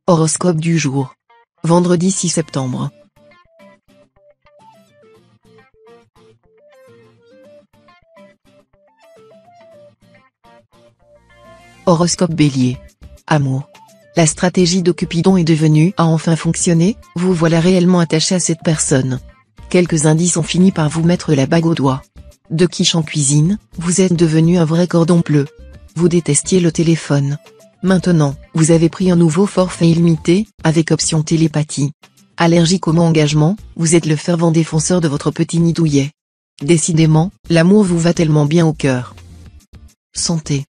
Horoscope du jour. Vendredi 6 septembre. Horoscope Bélier. Amour. La stratégie de Cupidon est devenue a enfin fonctionné, vous voilà réellement attaché à cette personne. Quelques indices ont fini par vous mettre la bague au doigt. De quiche en cuisine, vous êtes devenu un vrai cordon bleu. Vous détestiez le téléphone. Maintenant, vous avez pris un nouveau forfait illimité, avec option télépathie. Allergique au mot engagement, vous êtes le fervent défenseur de votre petit nid douillet. Décidément, l'amour vous va tellement bien au cœur. Santé.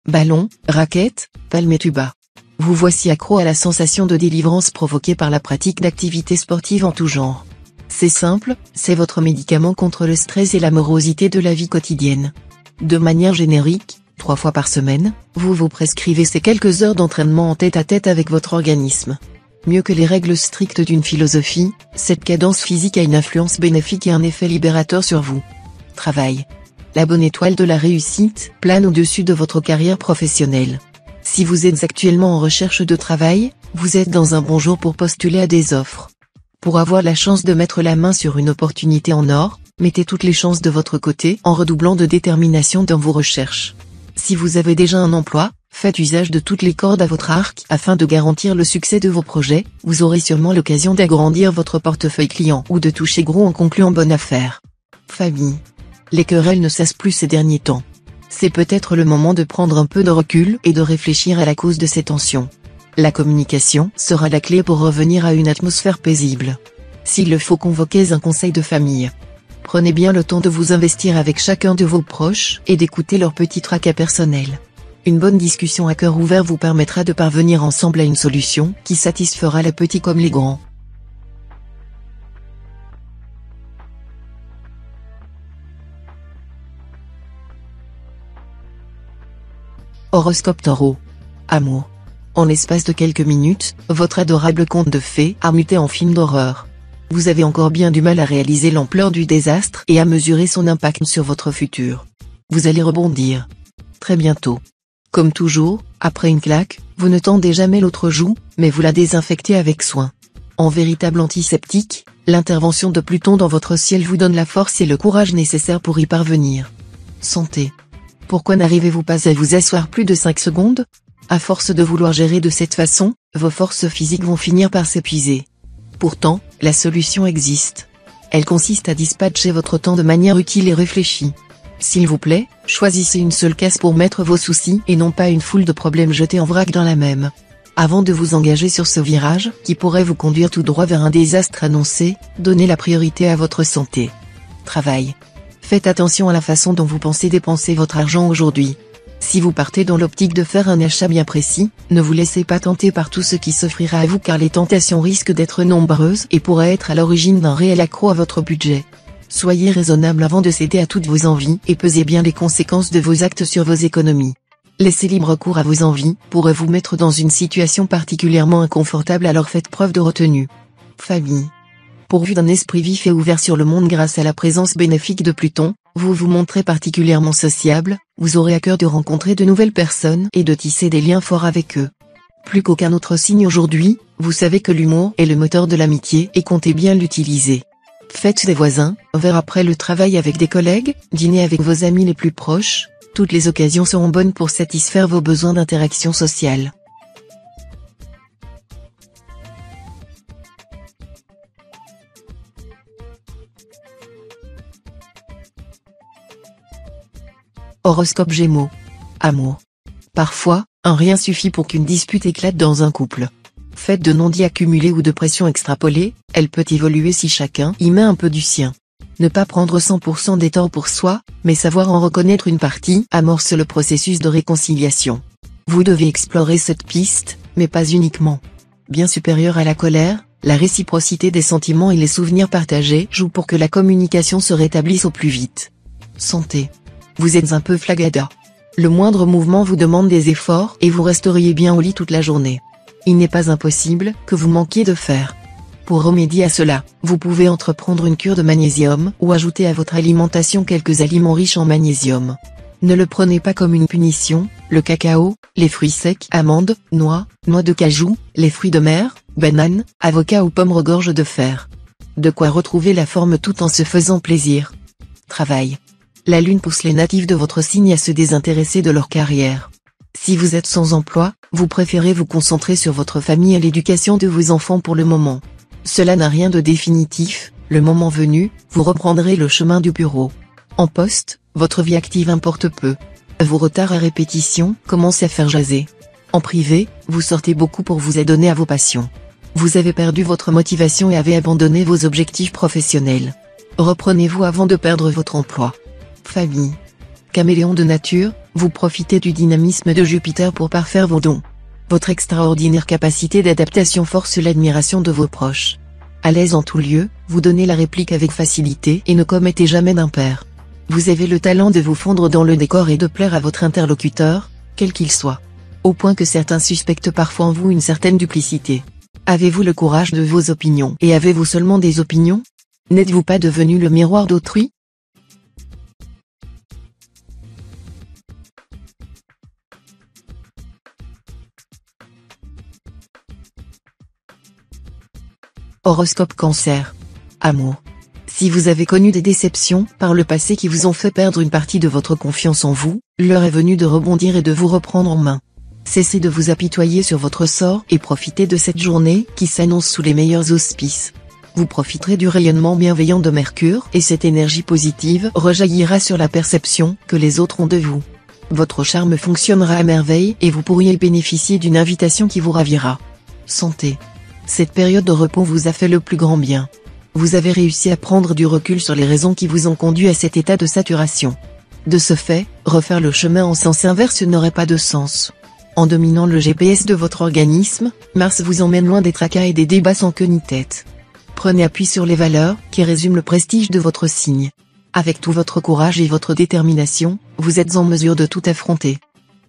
Ballon, raquette, palme et tuba. Vous voici accro à la sensation de délivrance provoquée par la pratique d'activités sportives en tout genre. C'est simple, c'est votre médicament contre le stress et la morosité de la vie quotidienne. De manière générique, 3 fois par semaine, vous vous prescrivez ces quelques heures d'entraînement en tête-à-tête avec votre organisme. Mieux que les règles strictes d'une philosophie, cette cadence physique a une influence bénéfique et un effet libérateur sur vous. Travail. La bonne étoile de la réussite plane au-dessus de votre carrière professionnelle. Si vous êtes actuellement en recherche de travail, vous êtes dans un bon jour pour postuler à des offres. Pour avoir la chance de mettre la main sur une opportunité en or, mettez toutes les chances de votre côté en redoublant de détermination dans vos recherches. Si vous avez déjà un emploi, faites usage de toutes les cordes à votre arc afin de garantir le succès de vos projets, vous aurez sûrement l'occasion d'agrandir votre portefeuille client ou de toucher gros en concluant bonne affaire. Famille. Les querelles ne cessent plus ces derniers temps. C'est peut-être le moment de prendre un peu de recul et de réfléchir à la cause de ces tensions. La communication sera la clé pour revenir à une atmosphère paisible. S'il le faut, convoquez un conseil de famille. Prenez bien le temps de vous investir avec chacun de vos proches et d'écouter leurs petits tracas personnels. Une bonne discussion à cœur ouvert vous permettra de parvenir ensemble à une solution qui satisfera les petits comme les grands. Horoscope Taureau. Amour. En l'espace de quelques minutes, votre adorable conte de fées a muté en film d'horreur. Vous avez encore bien du mal à réaliser l'ampleur du désastre et à mesurer son impact sur votre futur. Vous allez rebondir. Très bientôt. Comme toujours, après une claque, vous ne tendez jamais l'autre joue, mais vous la désinfectez avec soin. En véritable antiseptique, l'intervention de Pluton dans votre ciel vous donne la force et le courage nécessaires pour y parvenir. Santé. Pourquoi n'arrivez-vous pas à vous asseoir plus de 5 secondes ? À force de vouloir gérer de cette façon, vos forces physiques vont finir par s'épuiser. Pourtant, la solution existe. Elle consiste à dispatcher votre temps de manière utile et réfléchie. S'il vous plaît, choisissez une seule case pour mettre vos soucis et non pas une foule de problèmes jetés en vrac dans la même. Avant de vous engager sur ce virage, qui pourrait vous conduire tout droit vers un désastre annoncé, donnez la priorité à votre santé. Travail. Faites attention à la façon dont vous pensez dépenser votre argent aujourd'hui. Si vous partez dans l'optique de faire un achat bien précis, ne vous laissez pas tenter par tout ce qui s'offrira à vous car les tentations risquent d'être nombreuses et pourraient être à l'origine d'un réel accroc à votre budget. Soyez raisonnable avant de céder à toutes vos envies et pesez bien les conséquences de vos actes sur vos économies. Laisser libre cours à vos envies pourrait vous mettre dans une situation particulièrement inconfortable, alors faites preuve de retenue. Famille. Pourvu d'un esprit vif et ouvert sur le monde grâce à la présence bénéfique de Pluton, vous vous montrez particulièrement sociable, vous aurez à cœur de rencontrer de nouvelles personnes et de tisser des liens forts avec eux. Plus qu'aucun autre signe aujourd'hui, vous savez que l'humour est le moteur de l'amitié et comptez bien l'utiliser. Faites des voisins, verre après le travail avec des collègues, dîner avec vos amis les plus proches, toutes les occasions seront bonnes pour satisfaire vos besoins d'interaction sociale. Horoscope Gémeaux. Amour. Parfois, un rien suffit pour qu'une dispute éclate dans un couple. Faite de non-dits accumulés ou de pression extrapolée, elle peut évoluer si chacun y met un peu du sien. Ne pas prendre 100% des torts pour soi, mais savoir en reconnaître une partie amorce le processus de réconciliation. Vous devez explorer cette piste, mais pas uniquement. Bien supérieure à la colère, la réciprocité des sentiments et les souvenirs partagés jouent pour que la communication se rétablisse au plus vite. Santé. Vous êtes un peu flagada. Le moindre mouvement vous demande des efforts et vous resteriez bien au lit toute la journée. Il n'est pas impossible que vous manquiez de fer. Pour remédier à cela, vous pouvez entreprendre une cure de magnésium ou ajouter à votre alimentation quelques aliments riches en magnésium. Ne le prenez pas comme une punition, le cacao, les fruits secs, amandes, noix de cajou, les fruits de mer, bananes, avocats ou pommes regorgent de fer. De quoi retrouver la forme tout en se faisant plaisir. Travail. La lune pousse les natifs de votre signe à se désintéresser de leur carrière. Si vous êtes sans emploi, vous préférez vous concentrer sur votre famille et l'éducation de vos enfants pour le moment. Cela n'a rien de définitif, le moment venu, vous reprendrez le chemin du bureau. En poste, votre vie active importe peu. Vos retards à répétition commencent à faire jaser. En privé, vous sortez beaucoup pour vous adonner à vos passions. Vous avez perdu votre motivation et avez abandonné vos objectifs professionnels. Reprenez-vous avant de perdre votre emploi. Famille. Caméléon de nature, vous profitez du dynamisme de Jupiter pour parfaire vos dons. Votre extraordinaire capacité d'adaptation force l'admiration de vos proches. À l'aise en tout lieu, vous donnez la réplique avec facilité et ne commettez jamais d'impair. Vous avez le talent de vous fondre dans le décor et de plaire à votre interlocuteur, quel qu'il soit. Au point que certains suspectent parfois en vous une certaine duplicité. Avez-vous le courage de vos opinions et avez-vous seulement des opinions? N'êtes-vous pas devenu le miroir d'autrui? Horoscope Cancer. Amour. Si vous avez connu des déceptions par le passé qui vous ont fait perdre une partie de votre confiance en vous, l'heure est venue de rebondir et de vous reprendre en main. Cessez de vous apitoyer sur votre sort et profitez de cette journée qui s'annonce sous les meilleurs auspices. Vous profiterez du rayonnement bienveillant de Mercure et cette énergie positive rejaillira sur la perception que les autres ont de vous. Votre charme fonctionnera à merveille et vous pourriez bénéficier d'une invitation qui vous ravira. Santé. Cette période de repos vous a fait le plus grand bien. Vous avez réussi à prendre du recul sur les raisons qui vous ont conduit à cet état de saturation. De ce fait, refaire le chemin en sens inverse n'aurait pas de sens. En dominant le GPS de votre organisme, Mars vous emmène loin des tracas et des débats sans queue ni tête. Prenez appui sur les valeurs qui résument le prestige de votre signe. Avec tout votre courage et votre détermination, vous êtes en mesure de tout affronter.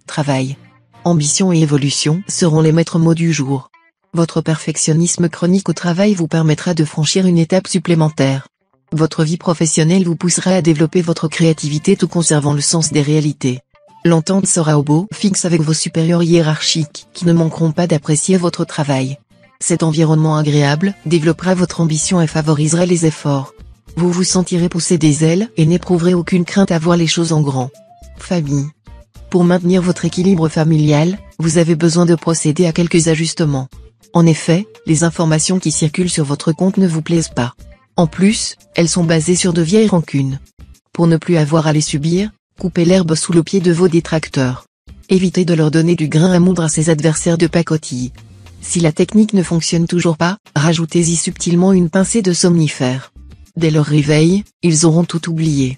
Travail. Ambition et évolution seront les maîtres mots du jour. Votre perfectionnisme chronique au travail vous permettra de franchir une étape supplémentaire. Votre vie professionnelle vous poussera à développer votre créativité tout conservant le sens des réalités. L'entente sera au beau fixe avec vos supérieurs hiérarchiques qui ne manqueront pas d'apprécier votre travail. Cet environnement agréable développera votre ambition et favorisera les efforts. Vous vous sentirez pousser des ailes et n'éprouverez aucune crainte à voir les choses en grand. Famille. Pour maintenir votre équilibre familial, vous avez besoin de procéder à quelques ajustements. En effet, les informations qui circulent sur votre compte ne vous plaisent pas. En plus, elles sont basées sur de vieilles rancunes. Pour ne plus avoir à les subir, coupez l'herbe sous le pied de vos détracteurs. Évitez de leur donner du grain à moudre à ces adversaires de pacotille. Si la technique ne fonctionne toujours pas, rajoutez-y subtilement une pincée de somnifère. Dès leur réveil, ils auront tout oublié.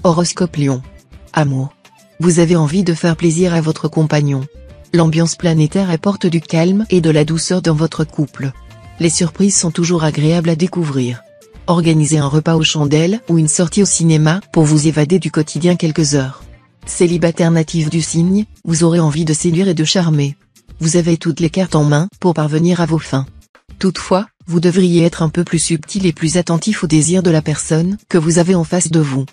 Horoscope Lion. Amour. Vous avez envie de faire plaisir à votre compagnon. L'ambiance planétaire apporte du calme et de la douceur dans votre couple. Les surprises sont toujours agréables à découvrir. Organisez un repas aux chandelles ou une sortie au cinéma pour vous évader du quotidien quelques heures. Célibataire natif du signe, vous aurez envie de séduire et de charmer. Vous avez toutes les cartes en main pour parvenir à vos fins. Toutefois, vous devriez être un peu plus subtil et plus attentif aux désirs de la personne que vous avez en face de vous.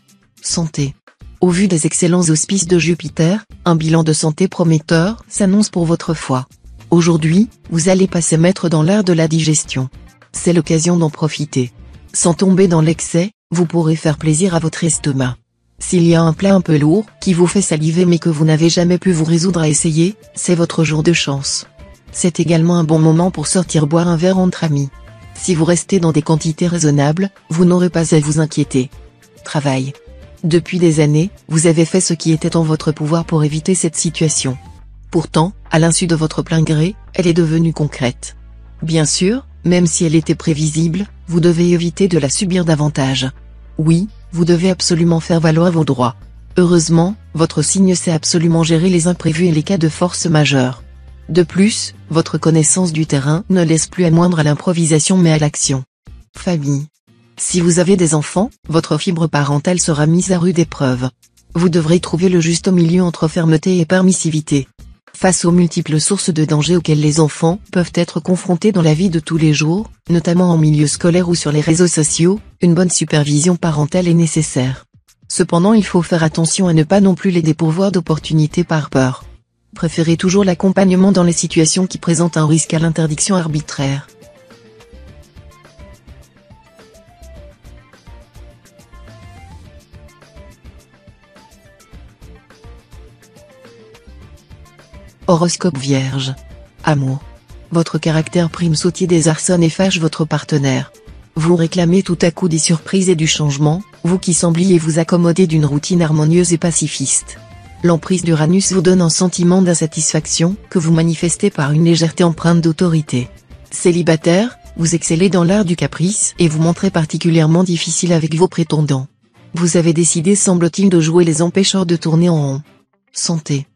Santé. Au vu des excellents auspices de Jupiter, un bilan de santé prometteur s'annonce pour votre foie. Aujourd'hui, vous allez passer maître dans l'art de la digestion. C'est l'occasion d'en profiter. Sans tomber dans l'excès, vous pourrez faire plaisir à votre estomac. S'il y a un plat un peu lourd, qui vous fait saliver mais que vous n'avez jamais pu vous résoudre à essayer, c'est votre jour de chance. C'est également un bon moment pour sortir boire un verre entre amis. Si vous restez dans des quantités raisonnables, vous n'aurez pas à vous inquiéter. Travail. Depuis des années, vous avez fait ce qui était en votre pouvoir pour éviter cette situation. Pourtant, à l'insu de votre plein gré, elle est devenue concrète. Bien sûr, même si elle était prévisible, vous devez éviter de la subir davantage. Oui, vous devez absolument faire valoir vos droits. Heureusement, votre signe sait absolument gérer les imprévus et les cas de force majeure. De plus, votre connaissance du terrain ne laisse plus à moindre à l'improvisation mais à l'action. Famille. Si vous avez des enfants, votre fibre parentale sera mise à rude épreuve. Vous devrez trouver le juste milieu entre fermeté et permissivité. Face aux multiples sources de danger auxquelles les enfants peuvent être confrontés dans la vie de tous les jours, notamment en milieu scolaire ou sur les réseaux sociaux, une bonne supervision parentale est nécessaire. Cependant, il faut faire attention à ne pas non plus les dépourvoir d'opportunités par peur. Préférez toujours l'accompagnement dans les situations qui présentent un risque à l'interdiction arbitraire. Horoscope Vierge. Amour. Votre caractère prime sautier désarçonne et fâche votre partenaire. Vous réclamez tout à coup des surprises et du changement, vous qui sembliez vous accommoder d'une routine harmonieuse et pacifiste. L'emprise d'Uranus vous donne un sentiment d'insatisfaction, que vous manifestez par une légèreté empreinte d'autorité. Célibataire, vous excellez dans l'art du caprice et vous montrez particulièrement difficile avec vos prétendants. Vous avez décidé, semble-t-il, de jouer les empêcheurs de tourner en rond. Santé.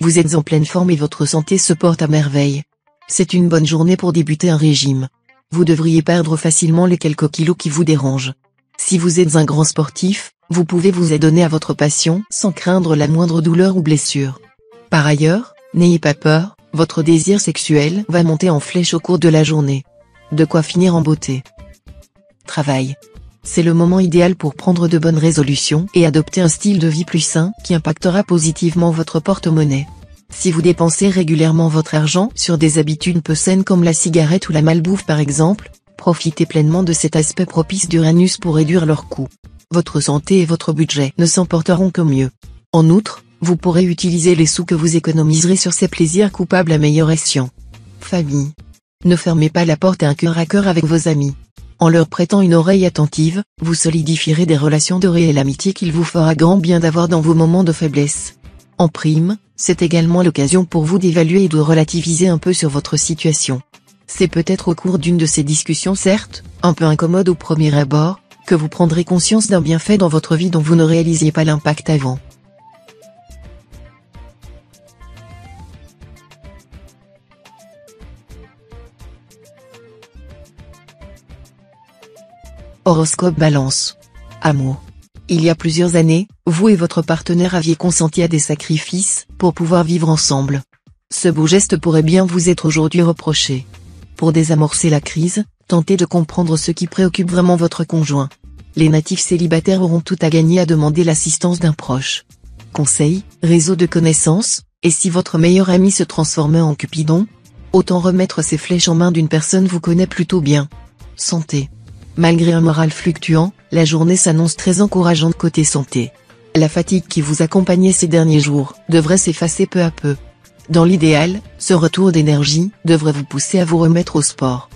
Vous êtes en pleine forme et votre santé se porte à merveille. C'est une bonne journée pour débuter un régime. Vous devriez perdre facilement les quelques kilos qui vous dérangent. Si vous êtes un grand sportif, vous pouvez vous adonner à votre passion sans craindre la moindre douleur ou blessure. Par ailleurs, n'ayez pas peur, votre désir sexuel va monter en flèche au cours de la journée. De quoi finir en beauté. Travail. C'est le moment idéal pour prendre de bonnes résolutions et adopter un style de vie plus sain qui impactera positivement votre porte-monnaie. Si vous dépensez régulièrement votre argent sur des habitudes peu saines comme la cigarette ou la malbouffe par exemple, profitez pleinement de cet aspect propice d'Uranus pour réduire leurs coûts. Votre santé et votre budget ne s'en porteront que mieux. En outre, vous pourrez utiliser les sous que vous économiserez sur ces plaisirs coupables à meilleur escient. Famille. Ne fermez pas la porte à un cœur à cœur avec vos amis. En leur prêtant une oreille attentive, vous solidifierez des relations de réelle amitié qu'il vous fera grand bien d'avoir dans vos moments de faiblesse. En prime, c'est également l'occasion pour vous d'évaluer et de relativiser un peu sur votre situation. C'est peut-être au cours d'une de ces discussions, certes, un peu incommodes au premier abord, que vous prendrez conscience d'un bienfait dans votre vie dont vous ne réalisiez pas l'impact avant. Horoscope Balance. Amour. Il y a plusieurs années, vous et votre partenaire aviez consenti à des sacrifices pour pouvoir vivre ensemble. Ce beau geste pourrait bien vous être aujourd'hui reproché. Pour désamorcer la crise, tentez de comprendre ce qui préoccupe vraiment votre conjoint. Les natifs célibataires auront tout à gagner à demander l'assistance d'un proche. Conseil, réseau de connaissances, et si votre meilleur ami se transformait en Cupidon? Autant remettre ses flèches en main d'une personne vous connaît plutôt bien. Santé. Malgré un moral fluctuant, la journée s'annonce très encourageante côté santé. La fatigue qui vous accompagnait ces derniers jours devrait s'effacer peu à peu. Dans l'idéal, ce retour d'énergie devrait vous pousser à vous remettre au sport.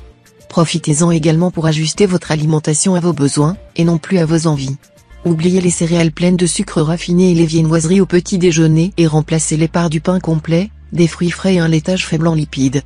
Profitez-en également pour ajuster votre alimentation à vos besoins, et non plus à vos envies. Oubliez les céréales pleines de sucre raffiné et les viennoiseries au petit déjeuner et remplacez-les par du pain complet, des fruits frais et un laitage faible en lipides.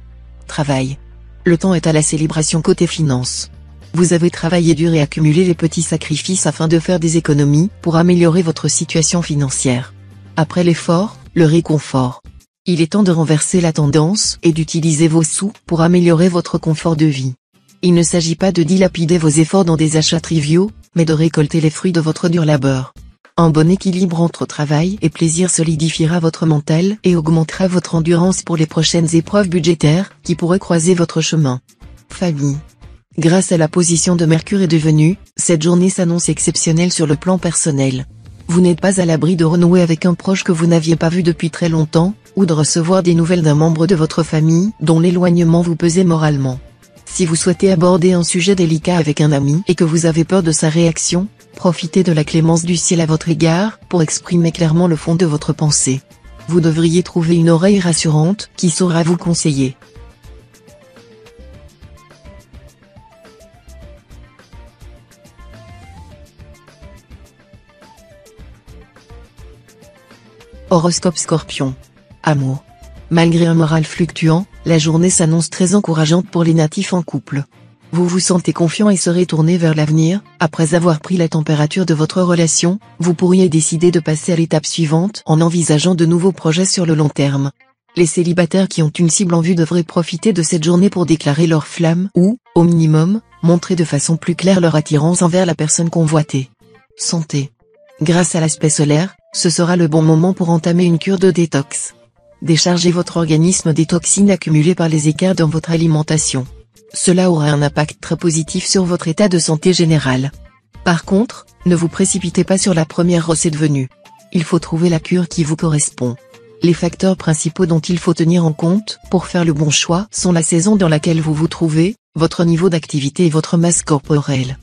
Travail. Le temps est à la célébration côté finance. Vous avez travaillé dur et accumulé les petits sacrifices afin de faire des économies pour améliorer votre situation financière. Après l'effort, le réconfort. Il est temps de renverser la tendance et d'utiliser vos sous pour améliorer votre confort de vie. Il ne s'agit pas de dilapider vos efforts dans des achats triviaux, mais de récolter les fruits de votre dur labeur. Un bon équilibre entre travail et plaisir solidifiera votre mental et augmentera votre endurance pour les prochaines épreuves budgétaires qui pourraient croiser votre chemin. Famille. Grâce à la position de Mercure et de Vénus, cette journée s'annonce exceptionnelle sur le plan personnel. Vous n'êtes pas à l'abri de renouer avec un proche que vous n'aviez pas vu depuis très longtemps, ou de recevoir des nouvelles d'un membre de votre famille dont l'éloignement vous pesait moralement. Si vous souhaitez aborder un sujet délicat avec un ami et que vous avez peur de sa réaction, profitez de la clémence du ciel à votre égard pour exprimer clairement le fond de votre pensée. Vous devriez trouver une oreille rassurante qui saura vous conseiller. Horoscope Scorpion. Amour. Malgré un moral fluctuant, la journée s'annonce très encourageante pour les natifs en couple. Vous vous sentez confiant et serez tourné vers l'avenir. Après avoir pris la température de votre relation, vous pourriez décider de passer à l'étape suivante en envisageant de nouveaux projets sur le long terme. Les célibataires qui ont une cible en vue devraient profiter de cette journée pour déclarer leur flamme ou, au minimum, montrer de façon plus claire leur attirance envers la personne convoitée. Santé. Grâce à l'aspect solaire, ce sera le bon moment pour entamer une cure de détox. déchargez votre organisme des toxines accumulées par les écarts dans votre alimentation. Cela aura un impact très positif sur votre état de santé général. Par contre, ne vous précipitez pas sur la première recette venue. Il faut trouver la cure qui vous correspond. Les facteurs principaux dont il faut tenir en compte pour faire le bon choix sont la saison dans laquelle vous vous trouvez, votre niveau d'activité et votre masse corporelle.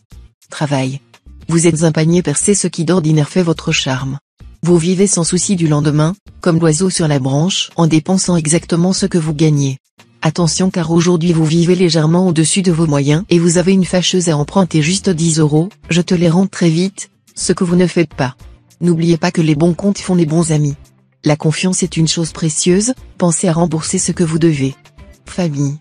Travail. Vous êtes un panier percé, ce qui d'ordinaire fait votre charme. Vous vivez sans souci du lendemain, comme l'oiseau sur la branche, en dépensant exactement ce que vous gagnez. Attention, car aujourd'hui vous vivez légèrement au-dessus de vos moyens et vous avez une fâcheuse à emprunter juste 10 €, je te les rends très vite, ce que vous ne faites pas. N'oubliez pas que les bons comptes font les bons amis. La confiance est une chose précieuse, pensez à rembourser ce que vous devez. Famille.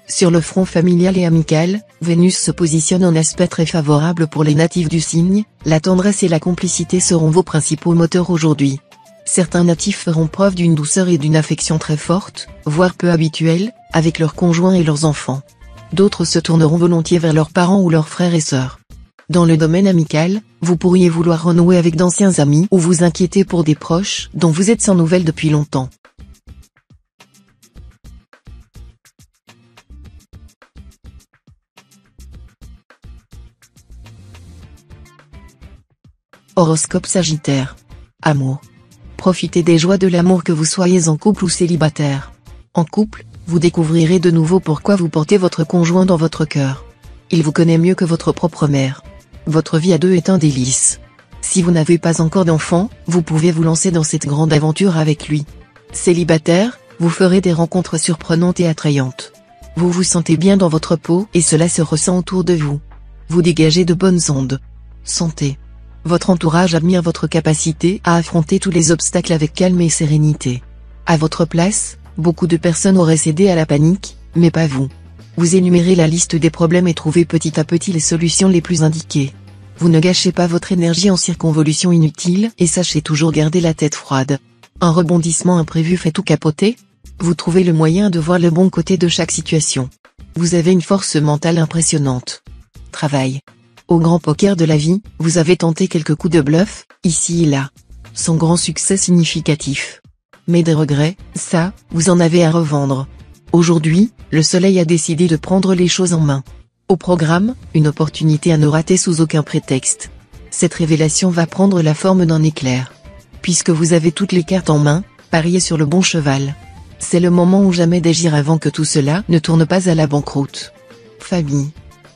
Sur le front familial et amical, Vénus se positionne en aspect très favorable pour les natifs du signe, la tendresse et la complicité seront vos principaux moteurs aujourd'hui. Certains natifs feront preuve d'une douceur et d'une affection très forte, voire peu habituelle, avec leurs conjoints et leurs enfants. D'autres se tourneront volontiers vers leurs parents ou leurs frères et sœurs. Dans le domaine amical, vous pourriez vouloir renouer avec d'anciens amis ou vous inquiéter pour des proches dont vous êtes sans nouvelles depuis longtemps. Horoscope Sagittaire. Amour. Profitez des joies de l'amour, que vous soyez en couple ou célibataire. En couple, vous découvrirez de nouveau pourquoi vous portez votre conjoint dans votre cœur. Il vous connaît mieux que votre propre mère. Votre vie à deux est un délice. Si vous n'avez pas encore d'enfant, vous pouvez vous lancer dans cette grande aventure avec lui. Célibataire, vous ferez des rencontres surprenantes et attrayantes. Vous vous sentez bien dans votre peau et cela se ressent autour de vous. Vous dégagez de bonnes ondes. Santé. Votre entourage admire votre capacité à affronter tous les obstacles avec calme et sérénité. À votre place, beaucoup de personnes auraient cédé à la panique, mais pas vous. Vous énumérez la liste des problèmes et trouvez petit à petit les solutions les plus indiquées. Vous ne gâchez pas votre énergie en circonvolutions inutiles et sachez toujours garder la tête froide. Un rebondissement imprévu fait tout capoter. Vous trouvez le moyen de voir le bon côté de chaque situation. Vous avez une force mentale impressionnante. Travail. Au grand poker de la vie, vous avez tenté quelques coups de bluff, ici et là. Sans grand succès significatif. Mais des regrets, ça, vous en avez à revendre. Aujourd'hui, le soleil a décidé de prendre les choses en main. Au programme, une opportunité à ne rater sous aucun prétexte. Cette révélation va prendre la forme d'un éclair. Puisque vous avez toutes les cartes en main, pariez sur le bon cheval. C'est le moment ou jamais d'agir avant que tout cela ne tourne pas à la banqueroute. Famille.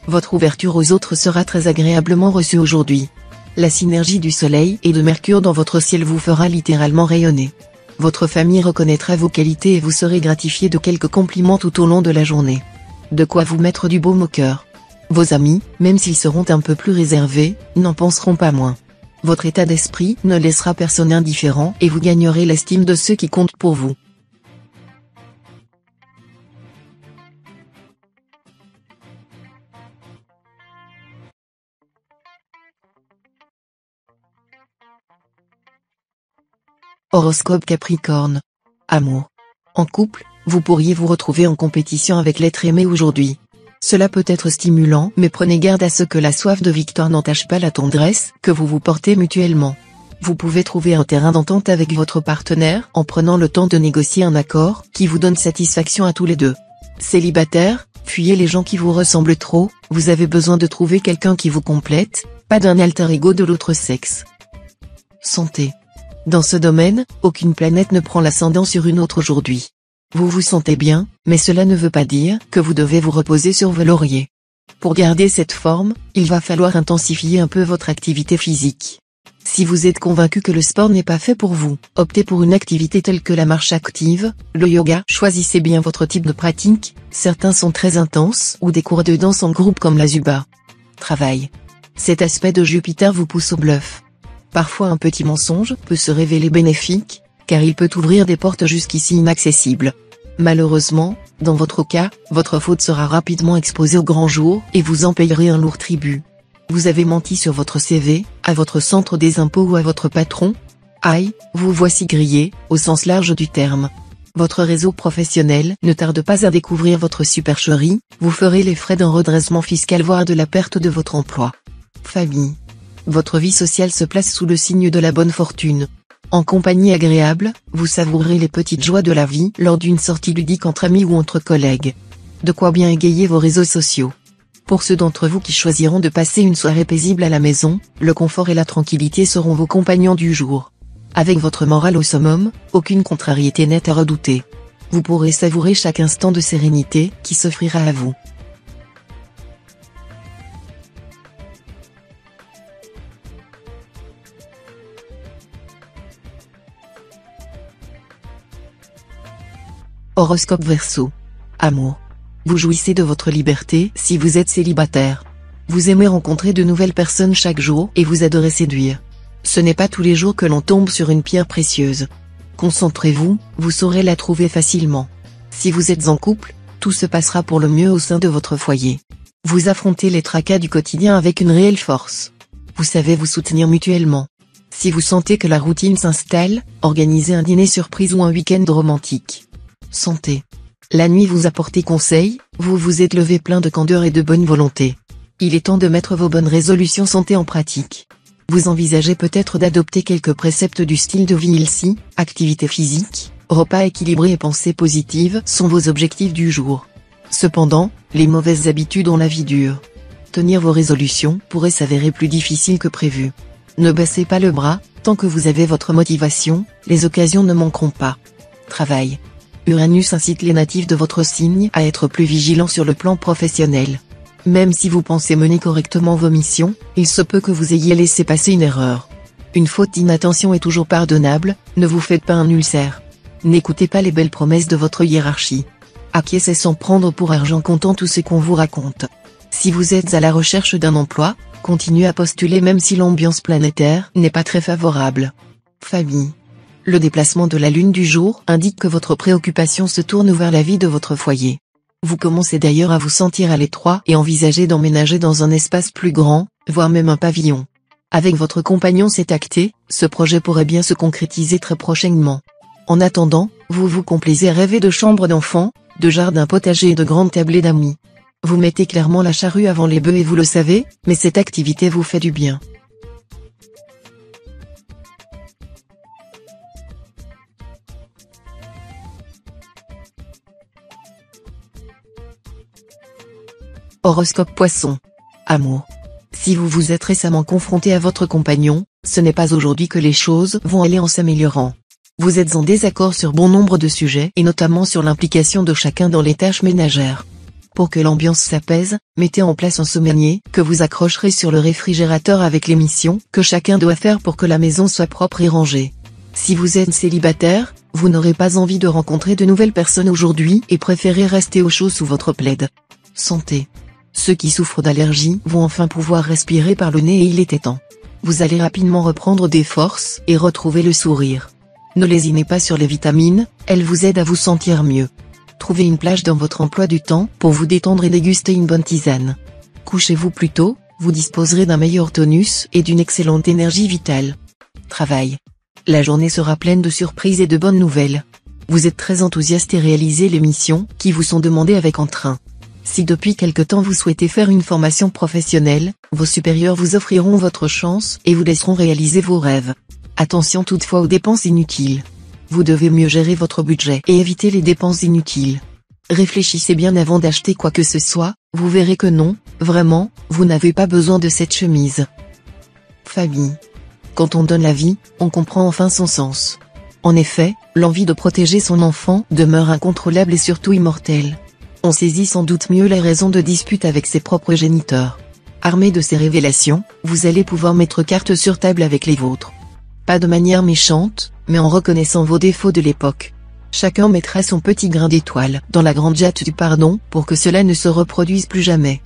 Votre ouverture aux autres sera très agréablement reçue aujourd'hui. La synergie du soleil et de Mercure dans votre ciel vous fera littéralement rayonner. Votre famille reconnaîtra vos qualités et vous serez gratifié de quelques compliments tout au long de la journée. De quoi vous mettre du baume au cœur. Vos amis, même s'ils seront un peu plus réservés, n'en penseront pas moins. Votre état d'esprit ne laissera personne indifférent et vous gagnerez l'estime de ceux qui comptent pour vous. Horoscope Capricorne. Amour. En couple, vous pourriez vous retrouver en compétition avec l'être aimé aujourd'hui. Cela peut être stimulant, mais prenez garde à ce que la soif de victoire n'entache pas la tendresse que vous vous portez mutuellement. Vous pouvez trouver un terrain d'entente avec votre partenaire en prenant le temps de négocier un accord qui vous donne satisfaction à tous les deux. Célibataire, fuyez les gens qui vous ressemblent trop, vous avez besoin de trouver quelqu'un qui vous complète, pas d'un alter ego de l'autre sexe. Santé. Dans ce domaine, aucune planète ne prend l'ascendant sur une autre aujourd'hui. Vous vous sentez bien, mais cela ne veut pas dire que vous devez vous reposer sur vos lauriers. Pour garder cette forme, il va falloir intensifier un peu votre activité physique. Si vous êtes convaincu que le sport n'est pas fait pour vous, optez pour une activité telle que la marche active, le yoga. Choisissez bien votre type de pratique, certains sont très intenses, ou des cours de danse en groupe comme la Zumba. Travail. Cet aspect de Jupiter vous pousse au bluff. Parfois un petit mensonge peut se révéler bénéfique, car il peut ouvrir des portes jusqu'ici inaccessibles. Malheureusement, dans votre cas, votre faute sera rapidement exposée au grand jour et vous en payerez un lourd tribut. Vous avez menti sur votre CV, à votre centre des impôts ou à votre patron. Aïe, vous voici grillé, au sens large du terme. Votre réseau professionnel ne tarde pas à découvrir votre supercherie, vous ferez les frais d'un redressement fiscal voire de la perte de votre emploi. Famille. Votre vie sociale se place sous le signe de la bonne fortune. En compagnie agréable, vous savourez les petites joies de la vie lors d'une sortie ludique entre amis ou entre collègues. De quoi bien égayer vos réseaux sociaux. Pour ceux d'entre vous qui choisiront de passer une soirée paisible à la maison, le confort et la tranquillité seront vos compagnons du jour. Avec votre morale au summum, aucune contrariété n'est à redouter. Vous pourrez savourer chaque instant de sérénité qui s'offrira à vous. Horoscope Verseau. Amour. Vous jouissez de votre liberté si vous êtes célibataire. Vous aimez rencontrer de nouvelles personnes chaque jour et vous adorez séduire. Ce n'est pas tous les jours que l'on tombe sur une pierre précieuse. Concentrez-vous, vous saurez la trouver facilement. Si vous êtes en couple, tout se passera pour le mieux au sein de votre foyer. Vous affrontez les tracas du quotidien avec une réelle force. Vous savez vous soutenir mutuellement. Si vous sentez que la routine s'installe, organisez un dîner surprise ou un week-end romantique. Santé. La nuit vous apportez conseil, vous vous êtes levé plein de candeur et de bonne volonté. Il est temps de mettre vos bonnes résolutions santé en pratique. Vous envisagez peut-être d'adopter quelques préceptes du style de vie healthy, activité physique, repas équilibrés et pensées positives sont vos objectifs du jour. Cependant, les mauvaises habitudes ont la vie dure. Tenir vos résolutions pourrait s'avérer plus difficile que prévu. Ne baissez pas le bras, tant que vous avez votre motivation, les occasions ne manqueront pas. Travail. Uranus incite les natifs de votre signe à être plus vigilants sur le plan professionnel. Même si vous pensez mener correctement vos missions, il se peut que vous ayez laissé passer une erreur. Une faute d'inattention est toujours pardonnable, ne vous faites pas un ulcère. N'écoutez pas les belles promesses de votre hiérarchie. Acquiescez sans prendre pour argent comptant tout ce qu'on vous raconte. Si vous êtes à la recherche d'un emploi, continuez à postuler même si l'ambiance planétaire n'est pas très favorable. Famille. Le déplacement de la lune du jour indique que votre préoccupation se tourne vers la vie de votre foyer. Vous commencez d'ailleurs à vous sentir à l'étroit et envisagez d'emménager dans un espace plus grand, voire même un pavillon. Avec votre compagnon c'est acté, ce projet pourrait bien se concrétiser très prochainement. En attendant, vous vous complaisez à rêver de chambres d'enfants, de jardins potagers et de grandes tablées d'amis. Vous mettez clairement la charrue avant les bœufs et vous le savez, mais cette activité vous fait du bien. Horoscope Poisson. Amour. Si vous vous êtes récemment confronté à votre compagnon, ce n'est pas aujourd'hui que les choses vont aller en s'améliorant. Vous êtes en désaccord sur bon nombre de sujets et notamment sur l'implication de chacun dans les tâches ménagères. Pour que l'ambiance s'apaise, mettez en place un semainier que vous accrocherez sur le réfrigérateur avec les missions que chacun doit faire pour que la maison soit propre et rangée. Si vous êtes célibataire, vous n'aurez pas envie de rencontrer de nouvelles personnes aujourd'hui et préférez rester au chaud sous votre plaid. Santé. Ceux qui souffrent d'allergies vont enfin pouvoir respirer par le nez et il était temps. Vous allez rapidement reprendre des forces et retrouver le sourire. Ne lésinez pas sur les vitamines, elles vous aident à vous sentir mieux. Trouvez une plage dans votre emploi du temps pour vous détendre et déguster une bonne tisane. Couchez-vous plus tôt, vous disposerez d'un meilleur tonus et d'une excellente énergie vitale. Travail. La journée sera pleine de surprises et de bonnes nouvelles. Vous êtes très enthousiaste et réalisez les missions qui vous sont demandées avec entrain. Si depuis quelque temps vous souhaitez faire une formation professionnelle, vos supérieurs vous offriront votre chance et vous laisseront réaliser vos rêves. Attention toutefois aux dépenses inutiles. Vous devez mieux gérer votre budget et éviter les dépenses inutiles. Réfléchissez bien avant d'acheter quoi que ce soit, vous verrez que non, vraiment, vous n'avez pas besoin de cette chemise. Famille. Quand on donne la vie, on comprend enfin son sens. En effet, l'envie de protéger son enfant demeure incontrôlable et surtout immortelle. On saisit sans doute mieux les raisons de dispute avec ses propres géniteurs. Armé de ces révélations, vous allez pouvoir mettre carte sur table avec les vôtres. Pas de manière méchante, mais en reconnaissant vos défauts de l'époque. Chacun mettra son petit grain d'étoile dans la grande jatte du pardon pour que cela ne se reproduise plus jamais.